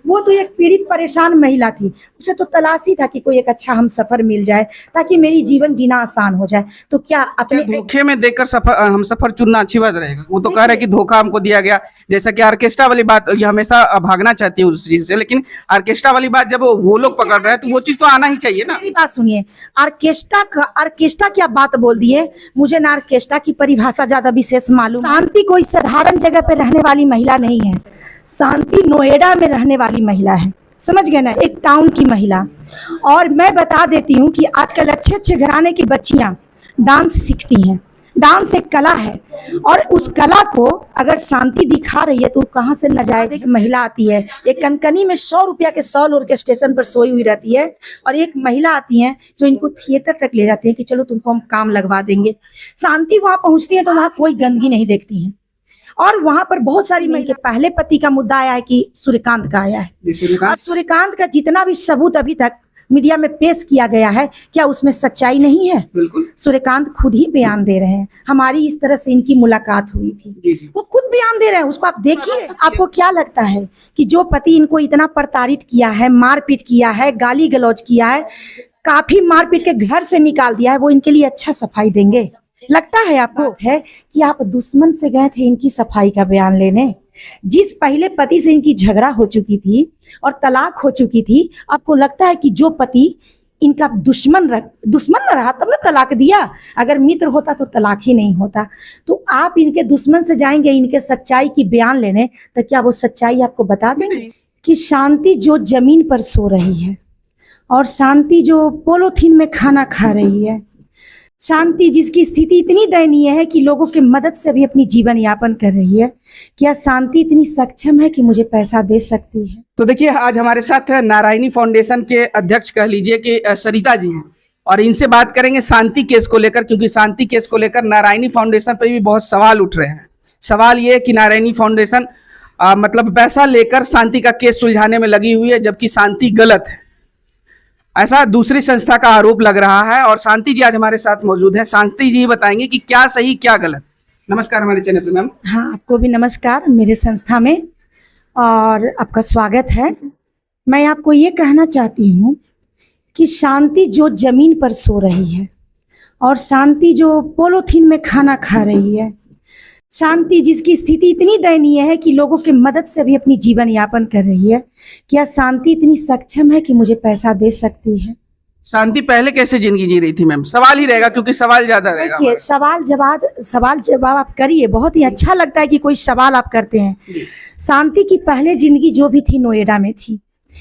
वो तो एक पीड़ित परेशान महिला थी, उसे तो तलाश ही था कि कोई एक अच्छा हम सफर मिल जाए ताकि मेरी जीवन जीना आसान हो जाए। तो क्या अपने धोखे में देखकर सफर हम सफर चुनना अच्छी बात रहेगा? वो तो कह रहे हैं कि धोखा हमको दिया गया, जैसा कि ऑर्केस्ट्रा वाली बात, ये हमेशा भागना चाहती है उस चीज से, लेकिन ऑर्केस्ट्रा वाली बात जब वो लोग पकड़ रहे हैं तो वो चीज तो आना ही चाहिए ना। मेरी बात सुनिए, ऑर्केस्ट्रा क्या बात बोल दी है, मुझे ना ऑर्केस्ट्रा की परिभाषा ज्यादा विशेष मालूम। शांति कोई साधारण जगह पे रहने वाली महिला नहीं है, शांति नोएडा में रहने वाली महिला है, समझ गए ना, एक टाउन की महिला। और मैं बता देती हूँ कि आजकल अच्छे अच्छे घराने की बच्चियाँ डांस सीखती हैं, डांस एक कला है, और उस कला को अगर शांति दिखा रही है तो कहाँ से नाजायज एक महिला आती है, एक कनकनी में 100 रुपया के सॉल ओढ़ के स्टेशन पर सोई हुई रहती है, और एक महिला आती है जो इनको थिएटर तक ले जाती है कि चलो तुमको हम काम लगवा देंगे। शांति वहां पहुंचती है तो वहां कोई गंदगी नहीं देखती है, और वहां पर बहुत सारी महिला। पहले पति का मुद्दा आया है कि सूर्यकांत का आया है, और सूर्यकांत का जितना भी सबूत अभी तक मीडिया में पेश किया गया है, क्या उसमें सच्चाई नहीं है? सूर्यकांत खुद ही बयान दे रहे हैं, हमारी इस तरह से इनकी मुलाकात हुई थी, वो खुद बयान दे रहे हैं, उसको आप देखिए। आपको क्या लगता है कि जो पति इनको इतना प्रताड़ित किया है, मारपीट किया है, गाली गलौज किया है, काफी मारपीट के घर से निकाल दिया है, वो इनके लिए अच्छा सफाई देंगे? लगता है आपको है कि आप दुश्मन से गए थे इनकी सफाई का बयान लेने? जिस पहले पति से इनकी झगड़ा हो चुकी थी और तलाक हो चुकी थी, आपको लगता है कि जो पति इनका दुश्मन न रहा तब न तलाक दिया? अगर मित्र होता तो तलाक ही नहीं होता। तो आप इनके दुश्मन से जाएंगे इनके सच्चाई की बयान लेने, तो क्या वो सच्चाई आपको बता देंगे कि शांति जो जमीन पर सो रही है, और शांति जो पोलोथीन में खाना खा रही है, शांति जिसकी स्थिति इतनी दयनीय है कि लोगों की मदद से भी अपनी जीवन यापन कर रही है, क्या शांति इतनी सक्षम है कि मुझे पैसा दे सकती है? तो देखिए, आज हमारे साथ नारायणी फाउंडेशन के अध्यक्ष कह लीजिए कि सरिता जी हैं, और इनसे बात करेंगे शांति केस को लेकर, क्योंकि शांति केस को लेकर नारायणी फाउंडेशन पर भी बहुत सवाल उठ रहे हैं। सवाल ये है कि नारायणी फाउंडेशन मतलब पैसा लेकर शांति का केस सुलझाने में लगी हुई है, जबकि शांति गलत है, ऐसा दूसरी संस्था का आरोप लग रहा है। और शांति जी आज हमारे साथ मौजूद है, शांति जी बताएंगे कि क्या सही क्या गलत। नमस्कार हमारे चैनल पे मैम। हाँ, आपको भी नमस्कार मेरे संस्था में, और आपका स्वागत है। मैं आपको ये कहना चाहती हूँ कि शांति जो जमीन पर सो रही है, और शांति जो पोलोथीन में खाना खा रही है, शांति जिसकी स्थिति इतनी दयनीय है कि लोगों की मदद से भी अपनी जीवन यापन कर रही है, क्या शांति इतनी सक्षम है कि मुझे पैसा दे सकती है? शांति पहले कैसे जिंदगी जी रही थी मैम? सवाल ही रहेगा क्योंकि सवाल ज्यादा रहेगा। देखिए, सवाल जवाब आप करिए, बहुत ही अच्छा लगता है कि कोई सवाल आप करते हैं। शांति की पहले जिंदगी जो भी थी नोएडा में थी।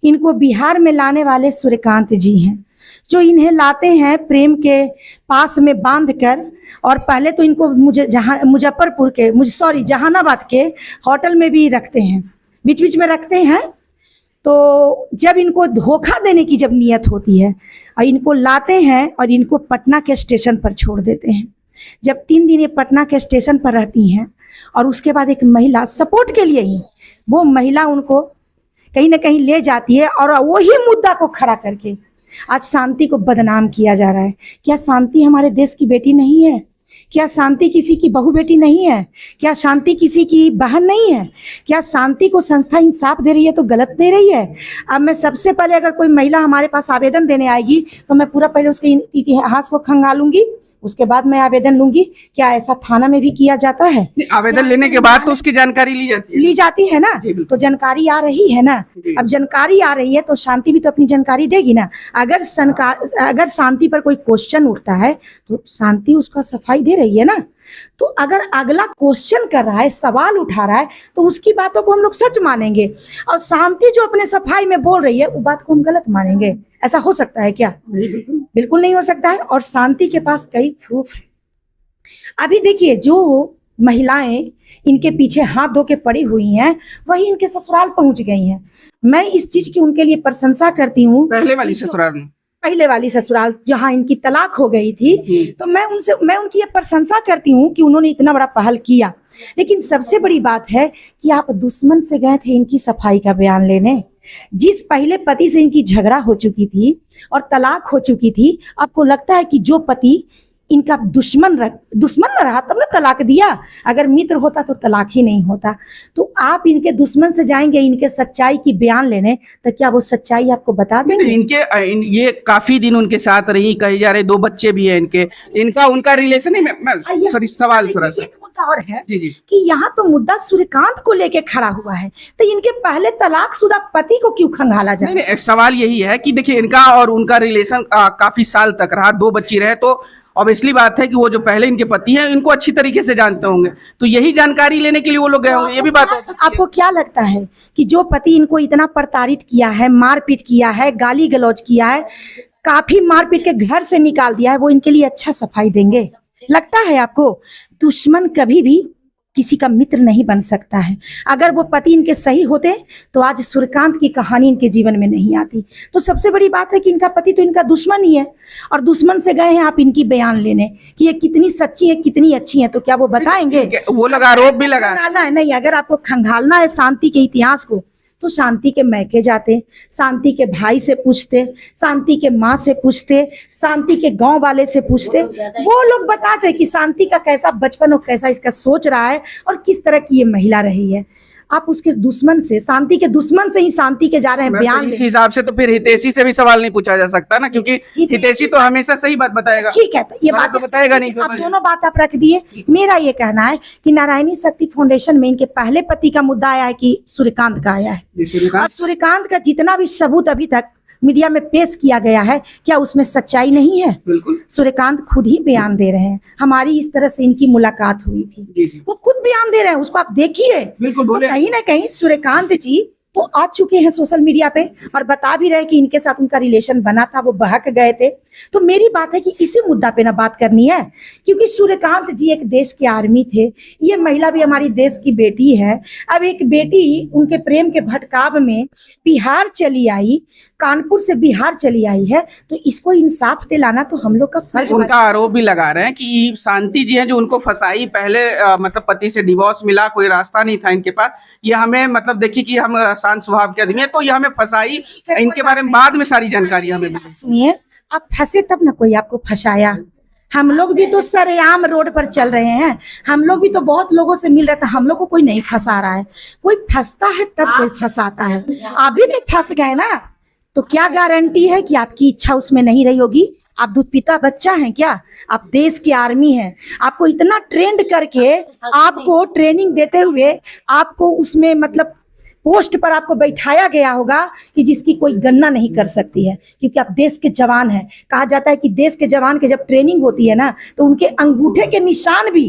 इनको बिहार में लाने वाले सूर्यकांत जी हैं, जो इन्हें लाते हैं प्रेम के पास में बांध कर, और पहले तो इनको मुजफ्फरपुर के जहानाबाद के होटल में भी रखते हैं, बीच बीच में रखते हैं। तो जब इनको धोखा देने की जब नियत होती है, और इनको लाते हैं और इनको पटना के स्टेशन पर छोड़ देते हैं। जब 3 दिन ये पटना के स्टेशन पर रहती हैं, और उसके बाद एक महिला सपोर्ट के लिए ही वो महिला उनको कहीं ना कहीं ले जाती है, और वही मुद्दा को खड़ा करके आज शांति को बदनाम किया जा रहा है। क्या शांति हमारे देश की बेटी नहीं है? क्या शांति किसी की बहू बेटी नहीं है? क्या शांति किसी की बहन नहीं है? क्या शांति को संस्था इंसाफ दे रही है तो गलत दे रही है? अब मैं सबसे पहले, अगर कोई महिला हमारे पास आवेदन देने आएगी तो मैं पूरा पहले उसके इतिहास को खंगालूंगी, उसके बाद मैं आवेदन लूंगी। क्या ऐसा थाना में भी किया जाता है? आवेदन लेने के बाद तो उसकी जानकारी ली जाती है ना, तो जानकारी आ रही है ना। अब जानकारी आ रही है तो शांति भी तो अपनी जानकारी देगी ना। अगर शांति पर कोई क्वेश्चन उठता है तो शांति उसका सफाई दे रही है ना। तो अगर अगला क्वेश्चन कर रहा है, सवाल उठा रहा है, तो उसकी बातों को हम लोग सच मानेंगे, और शांति जो अपने सफाई में बोल रही है वो बात को हम गलत मानेंगे? ऐसा हो सकता है क्या? बिल्कुल नहीं हो सकता है। और शांति के पास कई प्रूफ है। अभी देखिए, जो महिलाएं इनके पीछे हाथ धो के पड़ी हुई हैं, वही इनके ससुराल पहुंच गई हैं। मैं इस चीज की उनके लिए प्रशंसा करती हूँ। पहले वाली ससुराल जहाँ इनकी तलाक हो गई थी, तो मैं उनकी ये प्रशंसा करती हूँ कि उन्होंने इतना बड़ा पहल किया। लेकिन सबसे बड़ी बात है कि आप दुश्मन से गए थे इनकी सफाई का बयान लेने। जिस पहले पति से इनकी झगड़ा हो चुकी थी और तलाक हो चुकी थी, आपको लगता है कि जो पति इनका दुश्मन न रहा तब ना तलाक दिया। अगर मित्र होता तो तलाक ही नहीं होता। तो आप इनके दुश्मन से जाएंगे इनके सच्चाई की बयान लेने, तो क्या वो सच्चाई आपको बता देंगे? ये काफी दिन उनके साथ रही, कहे जा रहे 2 बच्चे भी हैं इनका उनका रिलेशन है। मैं सॉरी, सवाल थोड़ा सा मुद्दा और है जी कि यहाँ तो मुद्दा सूर्यकांत को लेके खड़ा हुआ है, तो इनके पहले तलाकशुदा पति को क्यों खंगाला जाए? नहीं, सवाल यही है कि देखिए इनका और उनका रिलेशन काफी साल तक रहा, 2 बच्ची रहे, तो ऑब्वियसली बात है कि वो जो पहले इनके पति हैं इनको अच्छी तरीके से जानते होंगे, तो यही जानकारी लेने के लिए वो लोग गए होंगे, ये भी बात हो सकती है। आपको क्या लगता है कि जो पति इनको इतना प्रताड़ित किया है, मारपीट किया है, गाली गलौज किया है, काफी मारपीट के घर से निकाल दिया है, वो इनके लिए अच्छा सफाई देंगे? लगता है आपको? दुश्मन कभी भी किसी का मित्र नहीं बन सकता है। अगर वो पति इनके सही होते तो आज सूर्यकांत की कहानी इनके जीवन में नहीं आती। तो सबसे बड़ी बात है कि इनका पति तो इनका दुश्मन ही है, और दुश्मन से गए हैं आप इनकी बयान लेने कि ये कितनी सच्ची है, कितनी अच्छी है, तो क्या वो बताएंगे? वो लगा आरोप भी लगा है नहीं। अगर आपको खंगालना है शांति के इतिहास को, तो शांति के मैके जाते, शांति के भाई से पूछते, शांति के माँ से पूछते, शांति के गांव वाले से पूछते, वो लोग बताते कि शांति का कैसा बचपन और कैसा इसका सोच रहा है और किस तरह की ये महिला रही है। आप उसके दुश्मन से, शांति के दुश्मन से ही शांति के जा रहे हैं बयान। इस हिसाब से तो फिर हितैषी से भी सवाल नहीं पूछा जा सकता ना, क्योंकि हितैषी तो हमेशा सही बात बताएगा। ठीक है, तो ये बात तो बताएगा नहीं। आप दोनों बात आप रख दिए। मेरा ये कहना है कि नारायणी शक्ति फाउंडेशन में इनके पहले पति का मुद्दा आया है कि सूर्यकांत का आया है, और सूर्यकांत का जितना भी सबूत अभी तक मीडिया में पेश किया गया है, क्या उसमें सच्चाई नहीं है? बिल्कुल, सूर्यकांत खुद ही बयान दे रहे हैं, हमारी इस तरह से इनकी मुलाकात हुई थी। जी। वो खुद बयान दे रहे हैं, उसको आप देखिए। बिल्कुल, तो कहीं ना कहीं सूर्यकांत जी तो आ चुके हैं सोशल मीडिया पे और बता भी रहे कि इनके साथ उनका रिलेशन बना था, वो बहक गए थे। तो मेरी बात है कि इसी मुद्दा पे ना बात करनी है, क्योंकि सूर्यकांत जी एक देश के आर्मी थे, ये महिला भी हमारी देश की बेटी है। अब एक बेटी उनके प्रेम के भटकाव में बिहार चली आई, कानपुर से बिहार चली आई है, तो इसको इंसाफ दिलाना तो हम लोग का फर्ज। उनका आरोप भी लगा रहे हैं कि शांति जी है जो उनको फंसाई, पहले मतलब पति से डिवोर्स मिला, कोई रास्ता नहीं था इनके पास, ये हमें मतलब देखिए कि हम शांत स्वभाव के आदमी है, तो ये हमें फंसाई, इनके बारे में बाद में सारी जानकारी हमें मिली। सुनिए, आप फंसे तब ना कोई आपको फंसाया। हम लोग भी तो सरेआम रोड पर चल रहे हैं, हम लोग भी तो बहुत लोगों से मिल रहे थे, हम लोग को कोई नहीं फंसा रहा है। कोई फंसता है तब कोई फंसाता है। आप भी तो फंस गए ना, तो क्या गारंटी है कि आपकी इच्छा उसमें नहीं रही होगी? आप दूध पीता बच्चा हैं क्या? आप देश की आर्मी हैं, आपको इतना ट्रेंड करके, आपको ट्रेनिंग देते हुए आपको उसमें मतलब पोस्ट पर आपको बैठाया गया होगा कि जिसकी कोई गणना नहीं कर सकती है, क्योंकि आप देश के जवान हैं। कहा जाता है कि देश के जवान के जब ट्रेनिंग होती है ना, तो उनके अंगूठे के निशान भी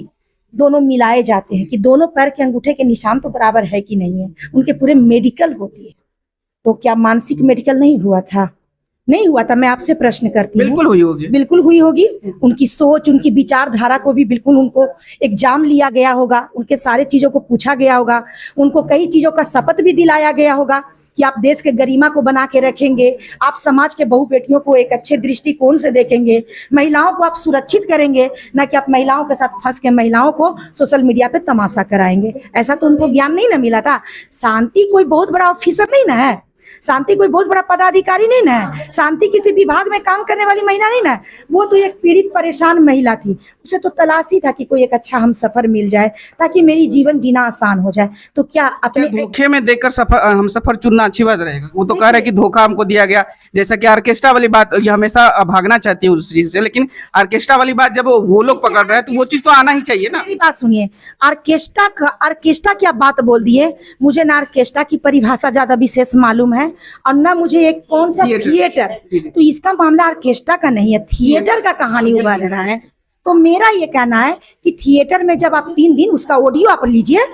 दोनों मिलाए जाते हैं कि दोनों पैर के अंगूठे के निशान तो बराबर है कि नहीं है। उनके पूरे मेडिकल होती है। तो क्या मानसिक मेडिकल नहीं हुआ था? नहीं हुआ था। मैं आपसे प्रश्न करती हूँ। बिल्कुल हुई होगी, बिल्कुल हुई होगी। उनकी सोच, उनकी विचारधारा को भी बिल्कुल उनको एग्जाम लिया गया होगा, उनके सारे चीजों को पूछा गया होगा, उनको कई चीजों का शपथ भी दिलाया गया होगा कि आप देश के गरिमा को बना के रखेंगे, आप समाज के बहू बेटियों को एक अच्छे दृष्टिकोण से देखेंगे, महिलाओं को आप सुरक्षित करेंगे, ना कि आप महिलाओं के साथ फंस के महिलाओं को सोशल मीडिया पे तमाशा कराएंगे। ऐसा तो उनको ज्ञान नहीं ना मिला था। शांति कोई बहुत बड़ा ऑफिसर नहीं ना है, शांति कोई बहुत बड़ा पदाधिकारी नहीं ना है, शांति किसी विभाग में काम करने वाली महिला नहीं ना है। वो तो एक पीड़ित परेशान महिला थी, उसे तो तलाश ही था कि कोई एक अच्छा हम सफर मिल जाए ताकि मेरी जीवन जीना आसान हो जाए। तो क्या अपने धोखे में देकर हम सफर चुनना अच्छी बात रहेगा? वो तो कह रहे हैं कि धोखा हमको दिया गया, जैसा कि ऑर्केस्ट्रा वाली बात, ये हमेशा भागना चाहती है उस चीज से, लेकिन ऑर्केस्ट्रा वाली बात जब वो लोग पकड़ रहे हैं तो वो चीज तो आना ही चाहिए ना। मेरी बात सुनिए, ऑर्केस्ट्रा क्या बात बोल दिए? मुझे ना ऑर्केस्ट्रा की परिभाषा ज्यादा विशेष मालूम है और ना मुझे एक कौन सा थिएटर। तो इसका मामला ऑर्केस्ट्रा का नहीं है, थिएटर का कहानी उभर रहा है। तो मेरा ये कहना है कि थिएटर में जब आप 3 दिन उसका ऑडियो आप लीजिए,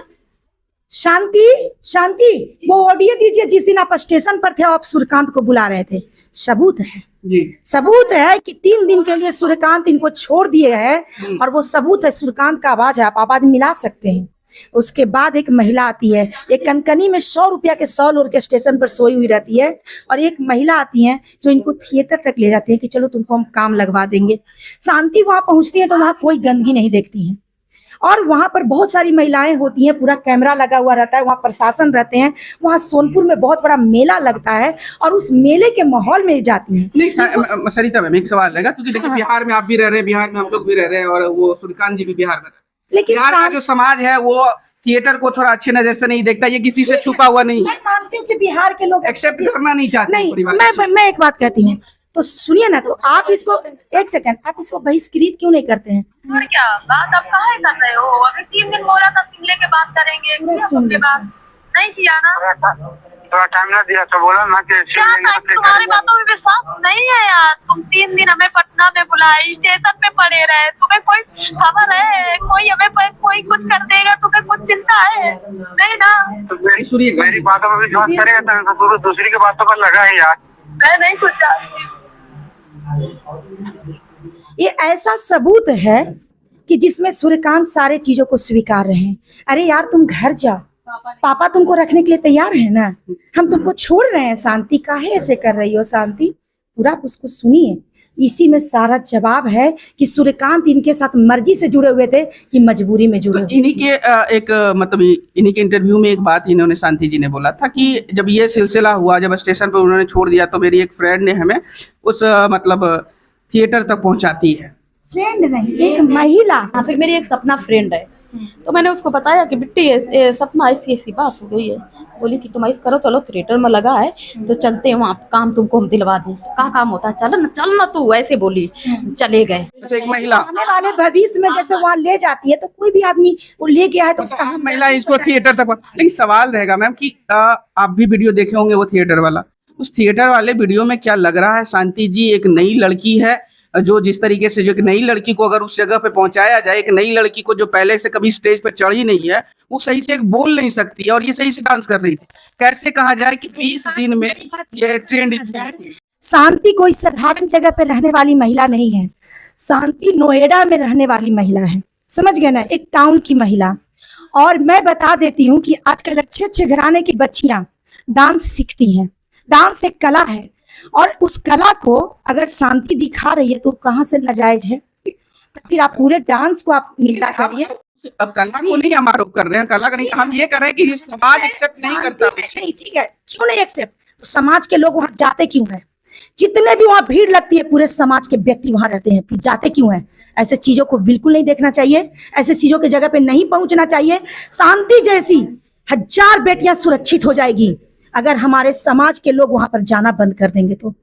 शांति वो ऑडियो दीजिए जिस दिन आप स्टेशन पर थे, आप सूर्यकांत को बुला रहे थे। सबूत है जी, सबूत है कि 3 दिन के लिए सूर्यकांत इनको छोड़ दिए हैं, और वो सबूत है, सूर्यकांत का आवाज है, आप आवाज मिला सकते हैं। उसके बाद एक महिला आती है, एक कनकनी में 100 रुपया के सॉल ओढ़ के स्टेशन पर सोई हुई रहती है, और एक महिला आती है जो इनको थिएटर तक ले जाती है कि चलो तुमको हम काम लगवा देंगे। शांति वहां पहुंचती है तो वहां कोई गंदगी नहीं देखती है, और वहां पर बहुत सारी महिलाएं होती हैं, पूरा कैमरा लगा हुआ रहता है, वहां प्रशासन रहते हैं, वहां सोनपुर में बहुत बड़ा मेला लगता है और उस मेले के माहौल में जाती हैं। नहीं सरिता मैम, एक सवाल रहेगा, क्योंकि देखिए बिहार में आप भी रह रहे हैं, बिहार में हम लोग भी रह रहे हैं, और वो सूर्यकांत जी भी बिहार में रह रहे हैं। लेकिन बिहार का जो समाज है वो थिएटर को थोड़ा अच्छे नजर से नहीं देखता, ये किसी से छुपा हुआ नहीं मैं है, मानती हूँ कि बिहार के लोग एक्सेप्ट करना नहीं चाहते नहीं। पूरी बात। मैं एक बात कहती हूँ, तो सुनिए ना, तो आप इसको एक सेकंड, आप इसको बहिष्कृत क्यों नहीं करते हैं? और क्या बात आप कहाँ कर रहे हो? अभी 3 दिन बोला था शिमले के बात करेंगे, पूरा सुन के बाद नहीं किया ना। थोड़ा टाइम ना दिया तो बोला ना कि क्या टाइम? तुम्हारी बातों में विश्वास नहीं है यार। तुम 3 दिन हमें पटना में बुलाए, स्टेशन पे पड़े रहे, तुम्हें कोई खबर है? कोई हमें कोई कुछ कर देगा, तुम्हें कुछ चिंता है? नहीं ना। मेरी बातों पर विश्वास करेगा तो दूसरी की बातों पर लगा है यार। मैं नहीं कुछ जानती। ये ऐसा सबूत है कि जिसमें सूर्यकांत सारे चीजों को स्वीकार रहे हैं। अरे यार तुम घर जाओ, पापा तुमको रखने के लिए तैयार है ना, हम तुमको छोड़ रहे हैं। शांति काहे ऐसे कर रही हो? शांति पूरा उसको सुनिए, इसी में सारा जवाब है कि सूर्यकांत इनके साथ मर्जी से जुड़े हुए थे कि मजबूरी में जुड़े हुए। इन्हीं के मतलब इन्हीं के इंटरव्यू में एक बात इन्होंने शांति जी ने बोला था कि जब ये सिलसिला हुआ, जब स्टेशन पर उन्होंने छोड़ दिया, तो मेरी एक फ्रेंड ने हमें उस मतलब थिएटर तक पहुंचाती है। फ्रेंड नहीं, एक महिला। हाँ, फिर मेरी एक सपना फ्रेंड है, तो मैंने उसको बताया कि बिट्टी ये सपना ऐसी बात हो गई है। बोली कि तुम ऐसा करो, चलो थिएटर में लगा है तो चलते हैं वहाँ, काम तुमको हम दिलवा दें। क्या काम होता है? चल ना तू, ऐसे बोली। चले गए। अच्छा, एक महिला आने वाले भविष्य में जैसे वहाँ ले जाती है, तो कोई भी आदमी वो ले गया है तो उसका हाँ, महिला इसको थिएटर तक। लेकिन सवाल रहेगा मैम कि आप भी वीडियो देखे होंगे वो थिएटर वाला, उस थिएटर वाले वीडियो में क्या लग रहा है? शांति जी एक नई लड़की है, जो जिस तरीके से, जो एक नई लड़की को अगर उस जगह पे पहुंचाया जाए, एक नई लड़की को जो पहले से कभी स्टेज पे चढ़ी नहीं है, वो सही से एक बोल नहीं सकती है और ये सही से डांस कर रही थी। कैसे कहा जाए कि 20 दिन में ये ट्रेंड? शांति कोई साधारण जगह पे रहने वाली महिला नहीं है। शांति नोएडा में रहने वाली महिला है, समझ गए ना, एक टाउन की महिला। और मैं बता देती हूँ कि आजकल अच्छे अच्छे घराने की बच्चियां डांस सीखती हैं। डांस एक कला है, और उस कला को अगर शांति दिखा रही है तो कहाँ से नाजायज है? तो फिर आप पूरे डांस को आप निंदा करिए। अब कला को नहीं हम आरोप कर रहे हैं, कला का नहीं, हम ये कर रहे हैं कि ये समाज एक्सेप्ट नहीं करता। नहीं, ठीक है, क्यों नहीं एक्सेप्ट? तो समाज के लोग वहां जाते क्यों हैं? जितने भी वहां भीड़ लगती है, पूरे समाज के व्यक्ति वहां रहते हैं, फिर जाते क्यों हैं? ऐसे चीजों को बिल्कुल नहीं देखना चाहिए, ऐसे चीजों की जगह पे नहीं पहुंचना चाहिए। शांति जैसी 1000 बेटियां सुरक्षित हो जाएगी अगर हमारे समाज के लोग वहां पर जाना बंद कर देंगे तो।